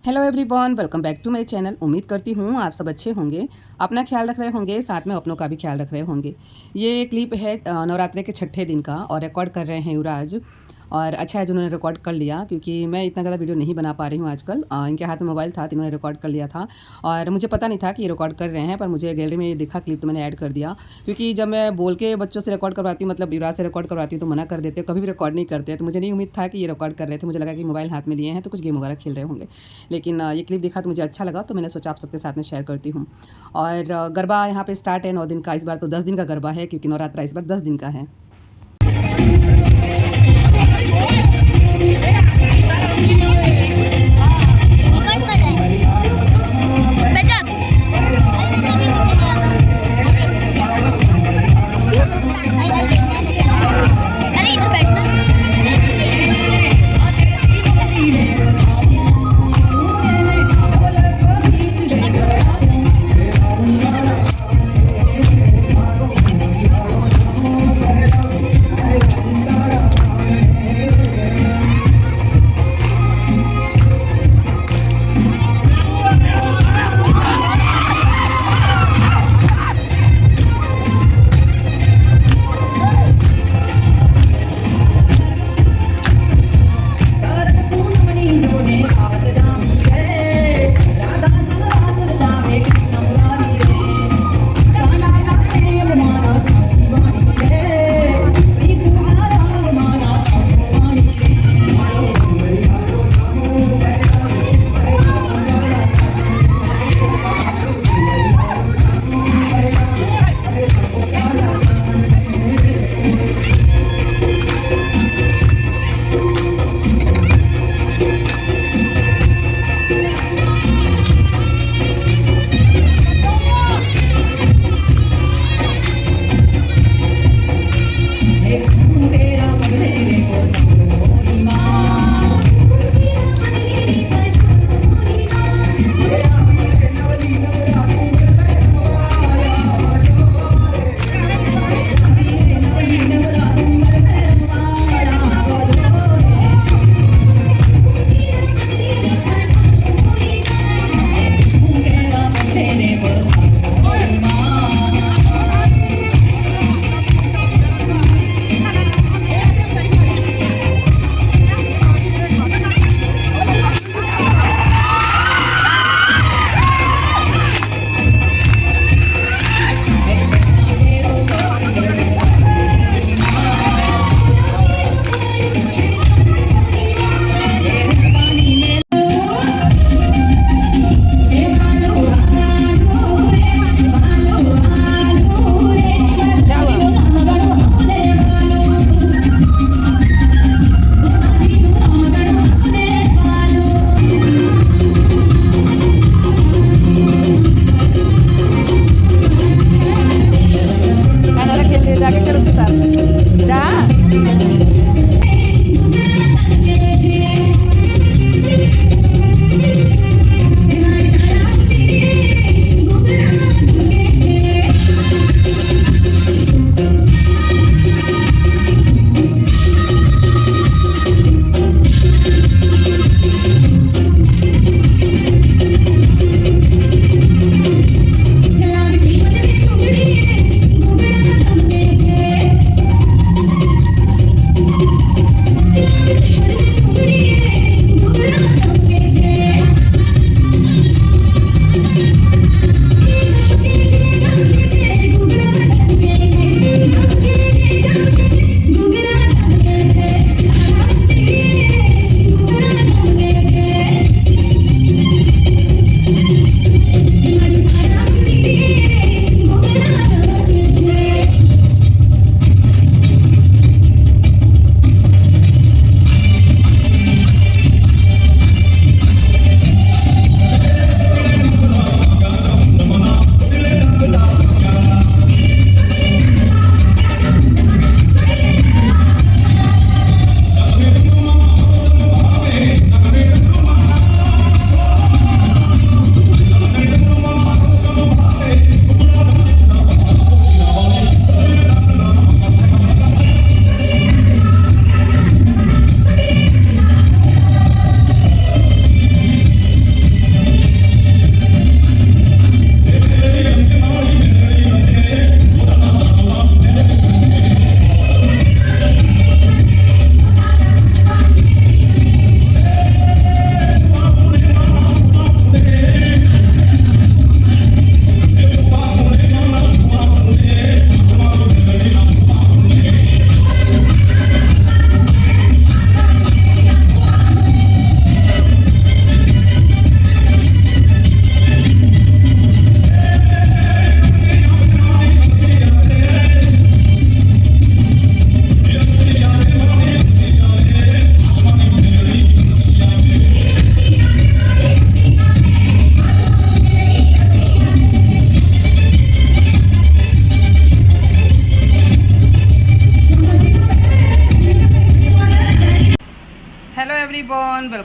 Hello everyone, welcome back to my channel. उम्मीद करती हूँ आप सब अच्छे होंगे, अपना ख्याल रख रहे होंगे, साथ में अपनों का भी ख्याल रख रहे होंगे। ये क्लिप है नवरात्रि के छठे दिन का और रिकॉर्ड कर रहे हैं युवराज। और अच्छा है जिन्होंने रिकॉर्ड कर लिया, क्योंकि मैं इतना ज़्यादा वीडियो नहीं बना पा रही हूँ आजकल। इनके हाथ में मोबाइल था तो इन्होंने रिकॉर्ड कर लिया था और मुझे पता नहीं था कि ये रिकॉर्ड कर रहे हैं, पर मुझे गैलरी में ये दिखा क्लिप तो मैंने ऐड कर दिया। क्योंकि जब मैं बोल के बच्चों से रिकॉर्ड करवाती हूँ, मतलब युवराज से रिकॉर्ड करवाती हूँ, तो मना कर देते हैं, कभी भी रिकॉर्ड नहीं करते हैं। तो मुझे नहीं उम्मीद था कि ये रिकॉर्ड कर रहे थे। मुझे लगा कि मोबाइल हाथ में लिए हैं तो कुछ गेम वगैरह खेल रहे होंगे, लेकिन ये क्लिप देखा तो मुझे अच्छा लगा, तो मैंने सोचा आप सबके साथ में शेयर करती हूँ। और गरबा यहाँ पे स्टार्ट है 9 दिन का, इस बार तो 10 दिन का गरबा है, क्योंकि नवरात्रा इस बार 10 दिन का है।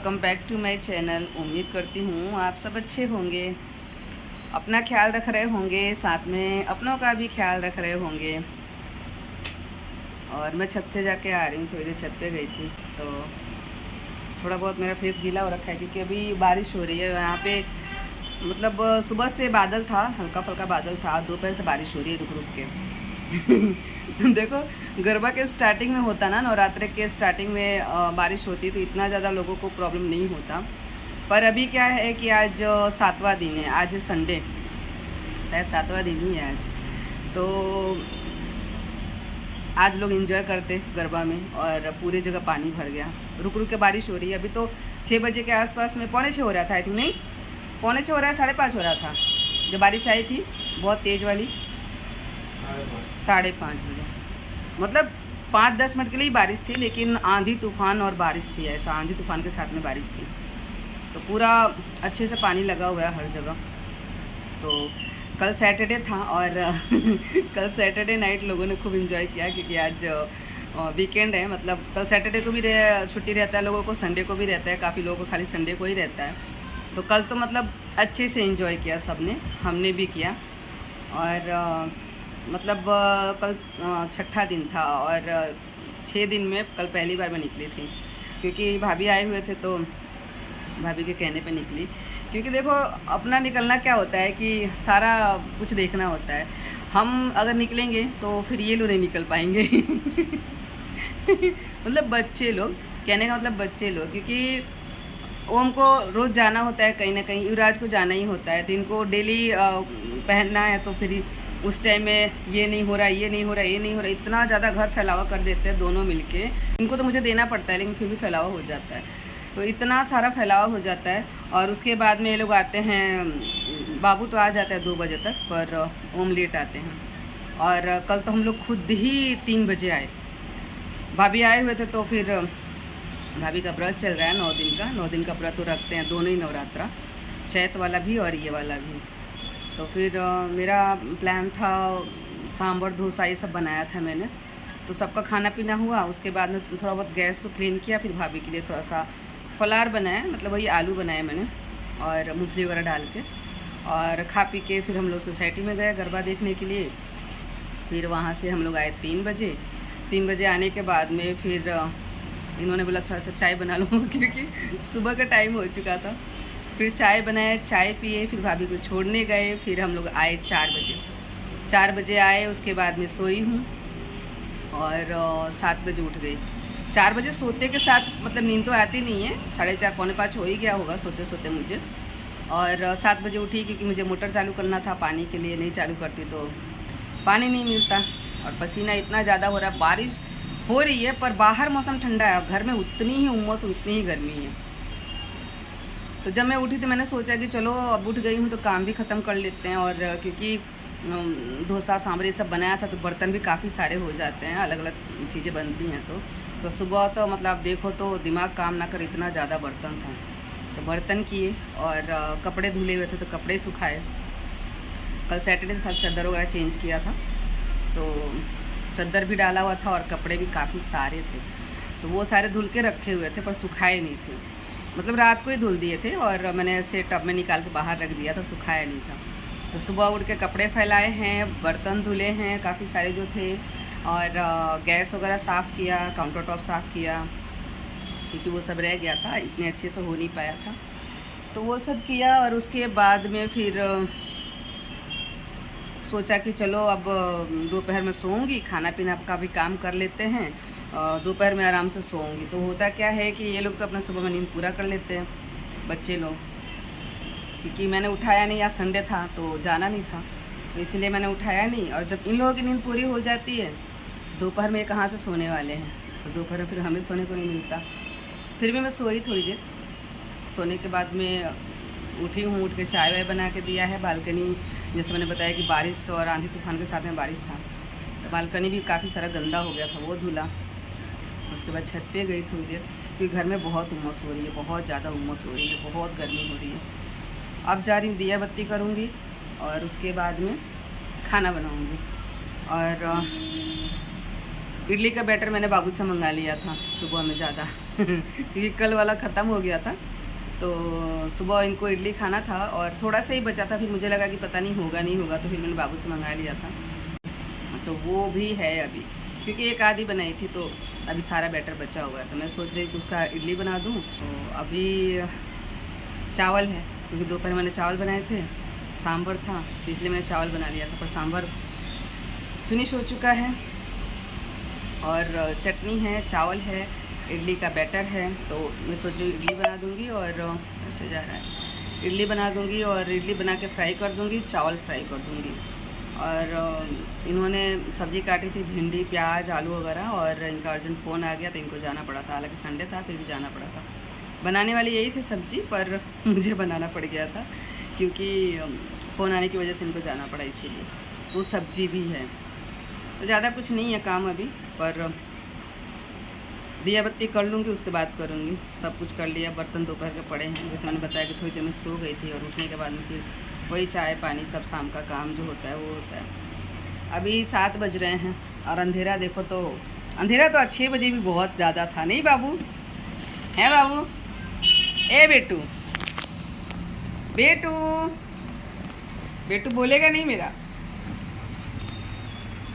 Welcome back to my channel. उम्मीद करती हूँ आप सब अच्छे होंगे, अपना ख्याल रख रहे होंगे, साथ में अपनों का भी ख्याल रख रहे होंगे। और मैं छत से जाके आ रही हूँ, थोड़ी देर छत पे गई थी तो थोड़ा बहुत मेरा फेस गीला हो रखा है क्योंकि अभी बारिश हो रही है यहाँ पे। मतलब सुबह से बादल था, हल्का फुल्का बादल था, दोपहर से बारिश हो रही है रुक रुक के। देखो गरबा के स्टार्टिंग में होता ना, नवरात्रि के स्टार्टिंग में बारिश होती तो इतना ज़्यादा लोगों को प्रॉब्लम नहीं होता। पर अभी क्या है कि आज 7वां दिन है, आज संडे, शायद 7वां दिन ही है आज। तो आज लोग एंजॉय करते गरबा में और पूरे जगह पानी भर गया। रुक रुक के बारिश हो रही है। अभी तो 6 बजे के आसपास में, 5:45 हो रहा था आई थिंक, नहीं 5:45 हो रहा है, 5:30 हो रहा था जब बारिश आई थी बहुत तेज़ वाली, 5:30 बजे। मतलब 5-10 मिनट के लिए ही बारिश थी, लेकिन आंधी तूफान और बारिश थी, ऐसा आंधी तूफान के साथ में बारिश थी। तो पूरा अच्छे से पानी लगा हुआ है हर जगह। तो कल सैटरडे था और कल सैटरडे नाइट लोगों ने खूब इन्जॉय किया क्योंकि आज वीकेंड है। मतलब कल सैटरडे को भी छुट्टी रहता है लोगों को, संडे को भी रहता है, काफ़ी लोगों को खाली संडे को ही रहता है। तो कल तो मतलब अच्छे से एंजॉय किया सबने, हमने भी किया। और मतलब कल 6ठा दिन था और 6 दिन में कल पहली बार मैं निकली थी क्योंकि भाभी आए हुए थे तो भाभी के कहने पे निकली। क्योंकि देखो अपना निकलना क्या होता है कि सारा कुछ देखना होता है। हम अगर निकलेंगे तो फिर ये लोग नहीं निकल पाएंगे। मतलब बच्चे लोग, कहने का मतलब बच्चे लोग, क्योंकि ओम को रोज़ जाना होता है कहीं ना कहीं, युवराज को जाना ही होता है, तो इनको डेली पहनना है। तो फिर उस टाइम में ये नहीं हो रहा, ये नहीं हो रहा, ये नहीं हो रहा, इतना ज़्यादा घर फैलावा कर देते हैं दोनों मिलके। इनको तो मुझे देना पड़ता है लेकिन फिर भी फैलावा हो जाता है, तो इतना सारा फैलावा हो जाता है। और उसके बाद में ये लोग आते हैं, बाबू तो आ जाता है 2 बजे तक, पर ओम लेट आते हैं। और कल तो हम लोग खुद ही 3 बजे आए, भाभी आए हुए थे। तो फिर भाभी का व्रत चल रहा है 9 दिन का, 9 दिन का व्रत तो रखते हैं दोनों ही नवरात्रा, चैत वाला भी और ये वाला भी। तो फिर मेरा प्लान था, सांभर डोसा ये सब बनाया था मैंने, तो सबका खाना पीना हुआ। उसके बाद में थोड़ा बहुत गैस को क्लीन किया, फिर भाभी के लिए थोड़ा सा फलार बनाया, मतलब वही आलू बनाया मैंने और मूंगफली वगैरह डाल के। और खा पी के फिर हम लोग सोसाइटी में गए गरबा देखने के लिए। फिर वहाँ से हम लोग आए 3 बजे। 3 बजे आने के बाद में फिर इन्होंने बोला थोड़ा सा चाय बना लो क्योंकि सुबह का टाइम हो चुका था। फिर चाय बनाए, चाय पिए, फिर भाभी को छोड़ने गए। फिर हम लोग आए 4 बजे। 4 बजे आए, उसके बाद में सोई हूँ और 7 बजे उठ गई। 4 बजे सोते के साथ मतलब नींद तो आती नहीं है, 4:30 पौने 5 हो ही गया होगा सोते सोते मुझे। और 7 बजे उठी क्योंकि मुझे मोटर चालू करना था पानी के लिए, नहीं चालू करती तो पानी नहीं मिलता। और पसीना इतना ज़्यादा हो रहा है, बारिश हो रही है पर बाहर मौसम ठंडा है, घर में उतनी ही उमस उतनी ही गर्मी है। तो जब मैं उठी तो मैंने सोचा कि चलो अब उठ गई हूँ तो काम भी ख़त्म कर लेते हैं। और क्योंकि डोसा सांभर ये सब बनाया था तो बर्तन भी काफ़ी सारे हो जाते हैं, अलग अलग चीज़ें बनती हैं। तो सुबह तो मतलब देखो तो दिमाग काम ना कर, इतना ज़्यादा बर्तन था। तो बर्तन किए और कपड़े धुले हुए थे तो कपड़े सुखाए। कल सैटरडे था, चादर वगैरह चेंज किया था तो चादर भी डाला हुआ था और कपड़े भी काफ़ी सारे थे, तो वो सारे धुल के रखे हुए थे पर सुखाए नहीं थे। मतलब रात को ही धुल दिए थे और मैंने ऐसे टब में निकाल के बाहर रख दिया था, सुखाया नहीं था। तो सुबह उठ के कपड़े फैलाए हैं, बर्तन धुले हैं काफ़ी सारे जो थे, और गैस वगैरह साफ़ किया, काउंटर टॉप साफ़ किया क्योंकि वो सब रह गया था, इतने अच्छे से हो नहीं पाया था। तो वो सब किया और उसके बाद में फिर सोचा कि चलो अब दोपहर में सोऊंगी, खाना पीना का भी काम कर लेते हैं, दोपहर में आराम से सोऊंगी। तो होता क्या है कि ये लोग तो अपना सुबह में नींद पूरा कर लेते हैं, बच्चे लोग, क्योंकि मैंने उठाया नहीं, आज संडे था तो जाना नहीं था, तो इसलिए मैंने उठाया नहीं। और जब इन लोगों की नींद पूरी हो जाती है दोपहर में कहाँ से सोने वाले हैं, तो दोपहर में फिर हमें सोने को नहीं मिलता। फिर भी मैं सोई थोड़ी देर, सोने के बाद में उठी हूँ, उठ के चाय वाय बना के दिया है। बालकनी, जैसे मैंने बताया कि बारिश और आंधी तूफान के साथ में बारिश था, तो बालकनी भी काफ़ी सारा गंदा हो गया था, वो धुला। उसके बाद छत पे गई थोड़ी देर क्योंकि घर में बहुत उमस हो रही है, बहुत ज़्यादा उमस हो रही है, बहुत गर्मी हो रही है। अब जा रही हूँ दिया बत्ती करूँगी और उसके बाद में खाना बनाऊँगी। और इडली का बैटर मैंने बाबू से मंगा लिया था सुबह में ज़्यादा क्योंकि कल वाला ख़त्म हो गया था। तो सुबह इनको इडली खाना था और थोड़ा सा ही बचा था, फिर मुझे लगा कि पता नहीं होगा नहीं होगा, तो फिर मैंने बाबू से मंगा लिया था। तो वो भी है अभी, क्योंकि एक आधी बनाई थी तो अभी सारा बैटर बचा हुआ है। तो मैं सोच रही कि उसका इडली बना दूँ। तो अभी चावल है, क्योंकि दोपहर मैंने चावल बनाए थे, सांभर था तो इसलिए मैंने चावल बना लिया था, पर सांभर फिनिश हो चुका है। और चटनी है, चावल है, इडली का बैटर है। तो मैं सोच रही हूँ इडली बना दूँगी और ऐसे जा रहा है, इडली बना दूँगी और इडली बना के फ्राई कर दूँगी, चावल फ्राई कर दूँगी। और इन्होंने सब्ज़ी काटी थी, भिंडी, प्याज, आलू वगैरह, और इनका अर्जेंट फ़ोन आ गया तो इनको जाना पड़ा था। हालांकि संडे था फिर भी जाना पड़ा था। बनाने वाली यही थी सब्ज़ी, पर मुझे बनाना पड़ गया था क्योंकि फ़ोन आने की वजह से इनको जाना पड़ा, इसीलिए। वो सब्ज़ी भी है, तो ज़्यादा कुछ नहीं है काम अभी, पर दिया बत्ती कर लूँगी, उसके बाद करूँगी। सब कुछ कर लिया, बर्तन दोपहर के पड़े हैं। जैसे मैंने बताया कि थोड़ी देर में सो गई थी और उठने के बाद में फिर वही चाय पानी सब शाम का काम जो होता है वो होता है। अभी 7 बज रहे हैं और अंधेरा देखो, तो अंधेरा तो 6 बजे भी बहुत ज़्यादा था, नहीं बाबू? है बाबू? ए बेटू, बेटू, बेटू बोलेगा नहीं मेरा?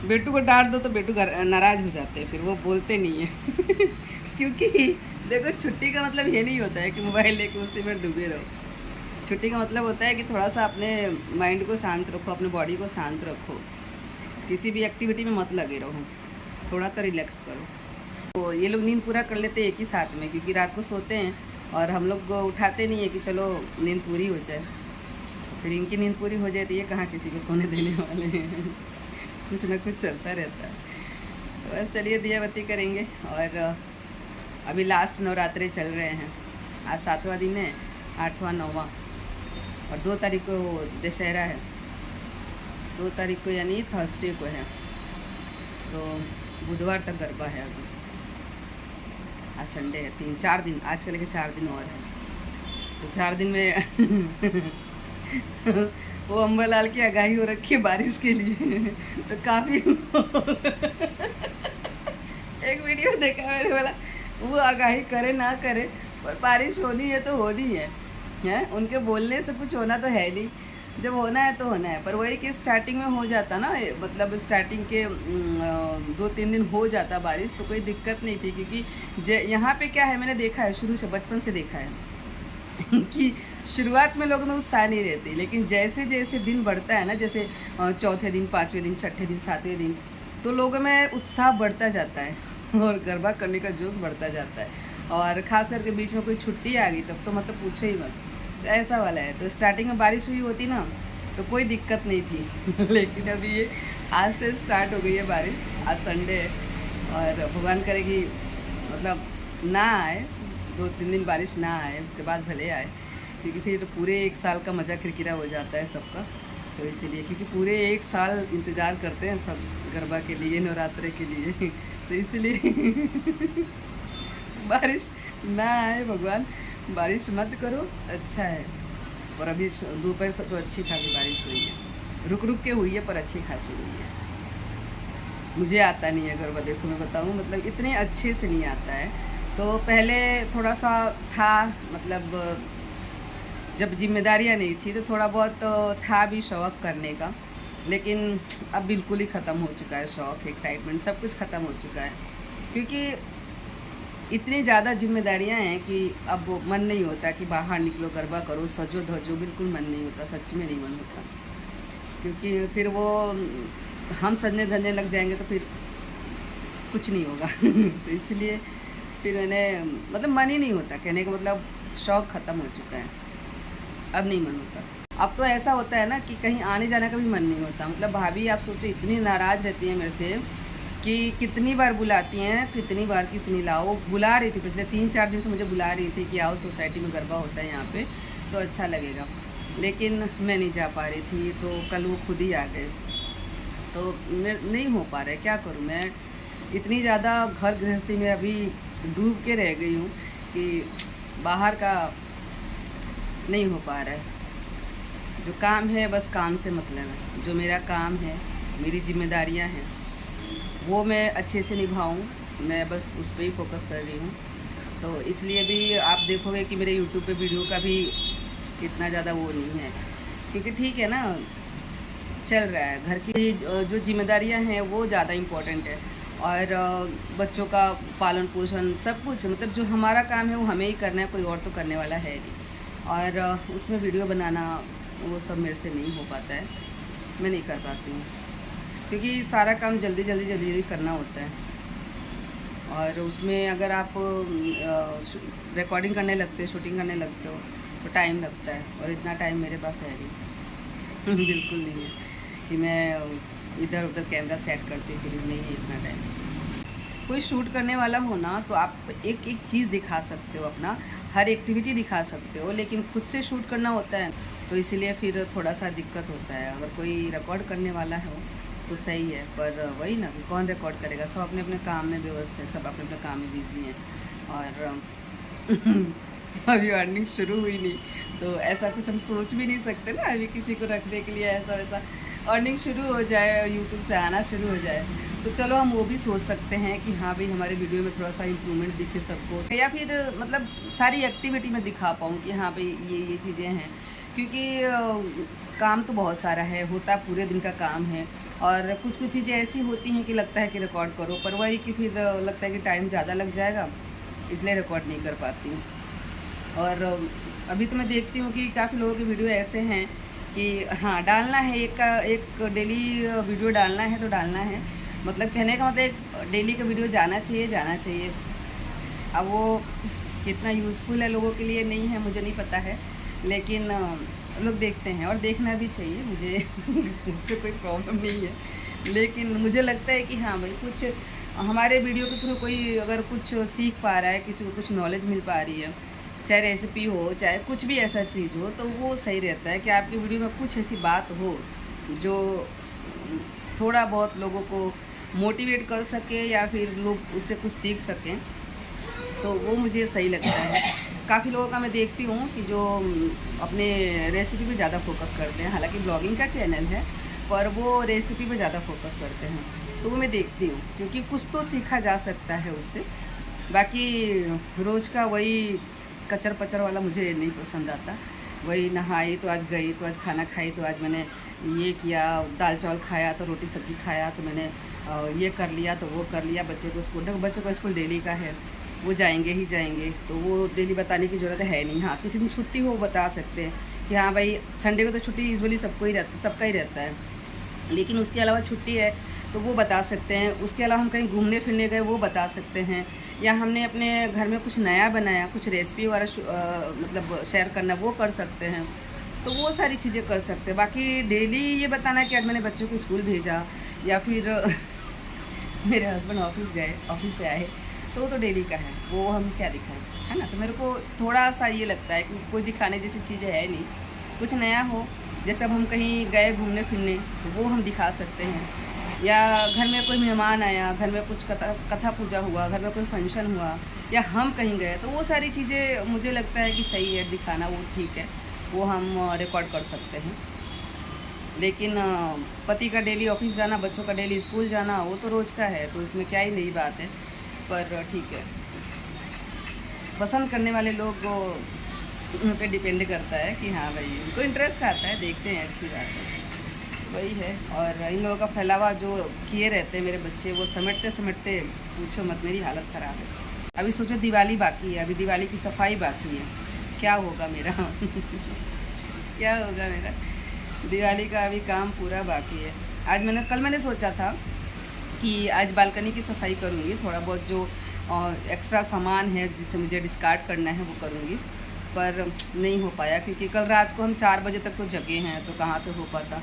बेटू को डांट दो तो बेटू नाराज़ हो जाते हैं, फिर वो बोलते नहीं है क्योंकि देखो, छुट्टी का मतलब ये नहीं होता है कि मोबाइल लेके उसी में डूबे रहो। छुट्टी का मतलब होता है कि थोड़ा सा अपने माइंड को शांत रखो, अपने बॉडी को शांत रखो, किसी भी एक्टिविटी में मत लगे रहो, थोड़ा तो रिलैक्स करो। तो ये लोग नींद पूरा कर लेते हैं एक ही साथ में, क्योंकि रात को सोते हैं और हम लोग उठाते नहीं है कि चलो नींद पूरी हो जाए। फिर इनकी नींद पूरी हो जाए तो ये कहाँ किसी को सोने देने वाले हैं कुछ ना कुछ चलता रहता है। तो बस चलिए दिया बत्ती करेंगे। और अभी लास्ट नवरात्रे चल रहे हैं, आज 7वां दिन है, 8वां 9वां, और 2 तारीख को दशहरा है, 2 तारीख को यानी थर्सडे को है। तो बुधवार तक गरबा है। अभी आज संडे है, 3-4 दिन, आज के लेके 4 दिन और है। तो 4 दिन में वो अम्बालाल की आगाही हो रखी है बारिश के लिए तो काफ़ी एक वीडियो देखा मैंने, वाला वो आगाही करे ना करे, पर बारिश होनी है तो होनी है, उनके बोलने से कुछ होना तो है नहीं, जब होना है तो होना है। पर वही कि स्टार्टिंग में हो जाता ना, मतलब स्टार्टिंग के 2-3 दिन हो जाता बारिश तो कोई दिक्कत नहीं थी, क्योंकि यहाँ पे क्या है, मैंने देखा है, शुरू से बचपन से देखा है कि शुरुआत में लोगों में उत्साह नहीं रहती, लेकिन जैसे जैसे दिन बढ़ता है ना, जैसे 4थे दिन, 5वें दिन, 6ठे दिन, 7वें दिन, तो लोगों में उत्साह बढ़ता जाता है और गरबा करने का जोश बढ़ता जाता है। और ख़ास करके बीच में कोई छुट्टी आ गई तब तो मतलब पूछो ही मत, तो ऐसा वाला है। तो स्टार्टिंग में बारिश हुई होती ना तो कोई दिक्कत नहीं थी लेकिन अभी ये आज से स्टार्ट हो गई है बारिश। आज संडे है और भगवान करेगी मतलब ना आए, 2-3 दिन बारिश ना आए, उसके बाद भले आए, क्योंकि फिर पूरे 1 साल का मज़ा किरकिरा हो जाता है सबका। तो इसीलिए, क्योंकि पूरे 1 साल इंतज़ार करते हैं सब गरबा के लिए, नवरात्रे के लिए तो इसलिए बारिश ना आए, भगवान बारिश मत करो, अच्छा है। और अभी दोपहर से तो अच्छी खासी बारिश हुई है, रुक रुक के हुई है पर अच्छी खासी हुई है। मुझे आता नहीं है गरबा, देखो मैं बताऊँ, मतलब इतने अच्छे से नहीं आता है। तो पहले थोड़ा सा था, मतलब जब जिम्मेदारियाँ नहीं थी तो थोड़ा बहुत था भी शौक़ करने का, लेकिन अब बिल्कुल ही ख़त्म हो चुका है शौक़, एक्साइटमेंट सब कुछ ख़त्म हो चुका है, क्योंकि इतनी ज़्यादा जिम्मेदारियाँ हैं कि अब मन नहीं होता कि बाहर निकलो, गरबा करो, सजो धजो, बिल्कुल मन नहीं होता, सच में नहीं मन होता। क्योंकि फिर वो हम सजने धजने लग जाएंगे तो फिर कुछ नहीं होगा तो इसलिए फिर मैंने, मतलब मन ही नहीं होता, कहने का मतलब शौक़ ख़त्म हो चुका है, अब नहीं मन होता। अब तो ऐसा होता है ना कि कहीं आने जाने का भी मन नहीं होता। मतलब भाभी आप सोचो इतनी नाराज़ रहती हैं मेरे से कि कितनी बार बुलाती हैं, कितनी बार की सुनी लाओ, बुला रही थी पिछले 3-4 दिन से, मुझे बुला रही थी कि आओ सोसाइटी में गरबा होता है यहाँ पे तो अच्छा लगेगा, लेकिन मैं नहीं जा पा रही थी। तो कल वो खुद ही आ गए, तो नहीं हो पा रहा है, क्या करूँ मैं, इतनी ज़्यादा घर गृहस्थी में अभी डूब के रह गई हूँ कि बाहर का नहीं हो पा रहा है। जो काम है बस काम से मतलब है, जो मेरा काम है, मेरी जिम्मेदारियाँ हैं, वो मैं अच्छे से निभाऊँ, मैं बस उस पर ही फोकस कर रही हूँ। तो इसलिए भी आप देखोगे कि मेरे यूट्यूब पे वीडियो का भी इतना ज़्यादा वो नहीं है, क्योंकि ठीक है ना, चल रहा है। घर की जो जिम्मेदारियां हैं वो ज़्यादा इम्पोर्टेंट है, और बच्चों का पालन पोषण सब कुछ, मतलब जो हमारा काम है वो हमें ही करना है, कोई और तो करने वाला है नहीं। और उसमें वीडियो बनाना वो सब मेरे से नहीं हो पाता है, मैं नहीं कर पाती हूँ, क्योंकि सारा काम जल्दी जल्दी जल्दी जल्दी करना होता है। और उसमें अगर आप रिकॉर्डिंग करने लगते हो, शूटिंग करने लगते हो, तो टाइम लगता है, और इतना टाइम मेरे पास है नहीं बिल्कुल नहीं है कि मैं इधर उधर कैमरा सेट करती फिर, नहीं है इतना टाइम। कोई शूट करने वाला हो ना, तो आप एक एक चीज़ दिखा सकते हो, अपना हर एक्टिविटी दिखा सकते हो, लेकिन खुद से शूट करना होता है तो इसीलिए फिर थोड़ा सा दिक्कत होता है। अगर कोई रिकॉर्ड करने वाला हो तो सही है, पर वही ना कि कौन रिकॉर्ड करेगा, सब अपने अपने काम में व्यस्त है, सब अपने अपने काम में बिजी हैं। और अभी अर्निंग शुरू हुई नहीं, तो ऐसा कुछ हम सोच भी नहीं सकते ना अभी किसी को रखने के लिए, ऐसा वैसा। अर्निंग शुरू हो जाए, यूट्यूब से आना शुरू हो जाए, तो चलो हम वो भी सोच सकते हैं कि हाँ भाई हमारे वीडियो में थोड़ा सा इम्प्रूवमेंट दिखे सबको, या फिर मतलब सारी एक्टिविटी में दिखा पाऊँ कि हाँ भाई ये चीज़ें हैं। क्योंकि काम तो बहुत सारा है, होता पूरे दिन का काम है, और कुछ कुछ चीज़ें ऐसी होती हैं कि लगता है कि रिकॉर्ड करो, पर वही कि फिर लगता है कि टाइम ज़्यादा लग जाएगा, इसलिए रिकॉर्ड नहीं कर पाती हूँ। और अभी तो मैं देखती हूँ कि काफ़ी लोगों के वीडियो ऐसे हैं कि हाँ डालना है, एक डेली वीडियो डालना है तो डालना है, मतलब कहने का मतलब एक डेली का वीडियो जाना चाहिए। अब वो कितना यूज़फुल है लोगों के लिए नहीं है मुझे नहीं पता है, लेकिन लोग देखते हैं और देखना भी चाहिए, मुझे उससे कोई प्रॉब्लम नहीं है। लेकिन मुझे लगता है कि हाँ भाई कुछ हमारे वीडियो के थ्रू कोई अगर कुछ सीख पा रहा है, किसी को कुछ नॉलेज मिल पा रही है, चाहे रेसिपी हो चाहे कुछ भी ऐसा चीज़ हो, तो वो सही रहता है कि आपकी वीडियो में कुछ ऐसी बात हो जो थोड़ा बहुत लोगों को मोटिवेट कर सके, या फिर लोग उससे कुछ सीख सकें, तो वो मुझे सही लगता है। काफ़ी लोगों का मैं देखती हूँ कि जो अपने रेसिपी पे ज़्यादा फोकस करते हैं, हालांकि ब्लॉगिंग का चैनल है पर वो रेसिपी पे ज़्यादा फोकस करते हैं, तो वो मैं देखती हूँ, क्योंकि कुछ तो सीखा जा सकता है उससे। बाकी रोज़ का वही कचर पचर वाला मुझे नहीं पसंद आता, वही नहाई तो आज गई, तो आज खाना खाई तो आज मैंने ये किया, दाल चावल खाया तो रोटी सब्जी खाया तो मैंने ये कर लिया तो वो कर लिया। बच्चे को स्कूल डेली का है, वो जाएंगे ही जाएंगे, तो वो डेली बताने की ज़रूरत है नहीं। हाँ किसी दिन छुट्टी हो बता सकते हैं कि हाँ भाई संडे को तो छुट्टी यूजुअली सबका ही रहता है, लेकिन उसके अलावा छुट्टी है तो वो बता सकते हैं। उसके अलावा हम कहीं घूमने फिरने गए वो बता सकते हैं, या हमने अपने घर में कुछ नया बनाया, कुछ रेसिपी वगैरह मतलब शेयर करना वो कर सकते हैं, तो वो सारी चीज़ें कर सकते हैं। बाकी डेली ये बताना कि आज मैंने बच्चों को स्कूल भेजा, या फिर मेरे हस्बैंड ऑफिस गए, ऑफिस से आए, तो वो तो डेली का है, वो हम क्या दिखाएं, है ना। तो मेरे को थोड़ा सा ये लगता है कि कोई दिखाने जैसी चीज़ें है नहीं, कुछ नया हो, जैसे अब हम कहीं गए घूमने फिरने तो वो हम दिखा सकते हैं, या घर में कोई मेहमान आया, घर में कुछ कथा पूजा हुआ, घर में कोई फंक्शन हुआ, या हम कहीं गए, तो वो सारी चीज़ें मुझे लगता है कि सही है दिखाना, वो ठीक है, वो हम रिकॉर्ड कर सकते हैं। लेकिन पति का डेली ऑफिस जाना, बच्चों का डेली स्कूल जाना, वो तो रोज़ का है, तो इसमें क्या ही नई बात है। पर ठीक है, पसंद करने वाले लोग उन पर डिपेंड करता है कि हाँ भाई उनको इंटरेस्ट आता है, देखते हैं, अच्छी बात है, वही है। और इन लोगों का फैलावा जो किए रहते हैं मेरे बच्चे, वो समेटते समेटते पूछो मत, मेरी हालत ख़राब है। अभी सोचो दिवाली बाकी है, अभी दिवाली की सफाई बाकी है, क्या होगा मेरा क्या होगा मेरा, दिवाली का अभी काम पूरा बाकी है। कल मैंने सोचा था कि आज बालकनी की सफाई करूँगी, थोड़ा बहुत जो एक्स्ट्रा सामान है जिसे मुझे डिस्कार्ड करना है वो करूँगी, पर नहीं हो पाया, क्योंकि कल रात को हम 4 बजे तक तो जगे हैं, तो कहाँ से हो पाता,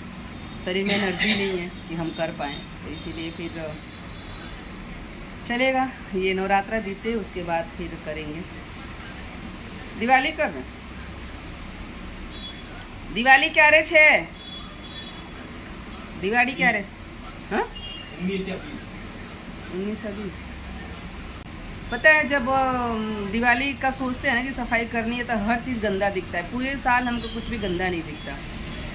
शरीर में एनर्जी नहीं है कि हम कर पाएँ, तो इसीलिए फिर चलेगा, ये नवरात्रा बीते उसके बाद फिर करेंगे। दिवाली कब है, दिवाली क्या रे छे, दिवाली क्या रे, हाँ 1920। पता है जब दिवाली का सोचते हैं ना कि सफाई करनी है, तो हर चीज़ गंदा दिखता है, पूरे साल हमको कुछ भी गंदा नहीं दिखता,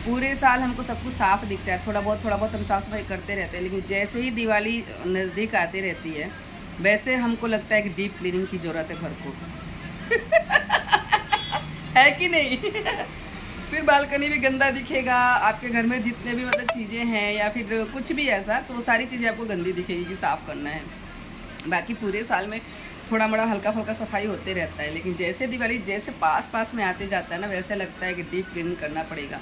पूरे साल हमको सब कुछ साफ दिखता है, थोड़ा बहुत हम साफ सफाई करते रहते हैं, लेकिन जैसे ही दिवाली नज़दीक आती रहती है वैसे हमको लगता है कि डीप क्लीनिंग की ज़रूरत है घर को। है कि नहीं? फिर बालकनी भी गंदा दिखेगा, आपके घर में जितने भी मतलब चीज़ें हैं या फिर कुछ भी ऐसा, तो वो सारी चीज़ें आपको गंदी दिखेगी कि साफ़ करना है। बाकी पूरे साल में थोड़ा मोड़ा हल्का फुल्का सफाई होते रहता है, लेकिन जैसे दिवाली जैसे पास में आते जाता है ना, वैसे लगता है कि डीप क्लीनिंग करना पड़ेगा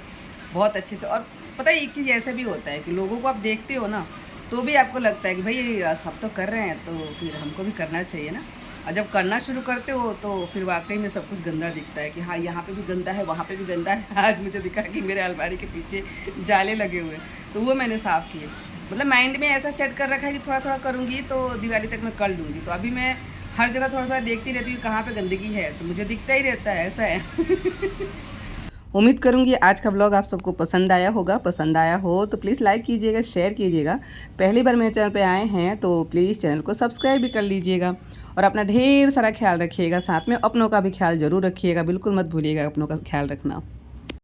बहुत अच्छे से। और पता है एक चीज़ ऐसा भी होता है कि लोगों को आप देखते हो ना, तो भी आपको लगता है कि भाई सब तो कर रहे हैं तो फिर हमको भी करना चाहिए ना। और जब करना शुरू करते हो तो फिर वाकई में सब कुछ गंदा दिखता है कि हाँ यहाँ पे भी गंदा है, वहाँ पे भी गंदा है। आज मुझे दिखा कि मेरे अलमारी के पीछे जाले लगे हुए हैं, तो वो मैंने साफ़ किए। मतलब माइंड में ऐसा सेट कर रखा है कि थोड़ा थोड़ा करूँगी तो दिवाली तक मैं कर लूँगी। तो अभी मैं हर जगह थोड़ा थोड़ा देखती रहती हूँ कहाँ पे गंदगी है, तो मुझे दिखता ही रहता है, ऐसा है। उम्मीद करूँगी आज का ब्लॉग आप सबको पसंद आया होगा। पसंद आया हो तो प्लीज़ लाइक कीजिएगा, शेयर कीजिएगा। पहली बार मेरे चैनल पे आए हैं तो प्लीज़ चैनल को सब्सक्राइब भी कर लीजिएगा और अपना ढेर सारा ख्याल रखिएगा। साथ में अपनों का भी ख्याल ज़रूर रखिएगा, बिल्कुल मत भूलिएगा अपनों का ख्याल रखना।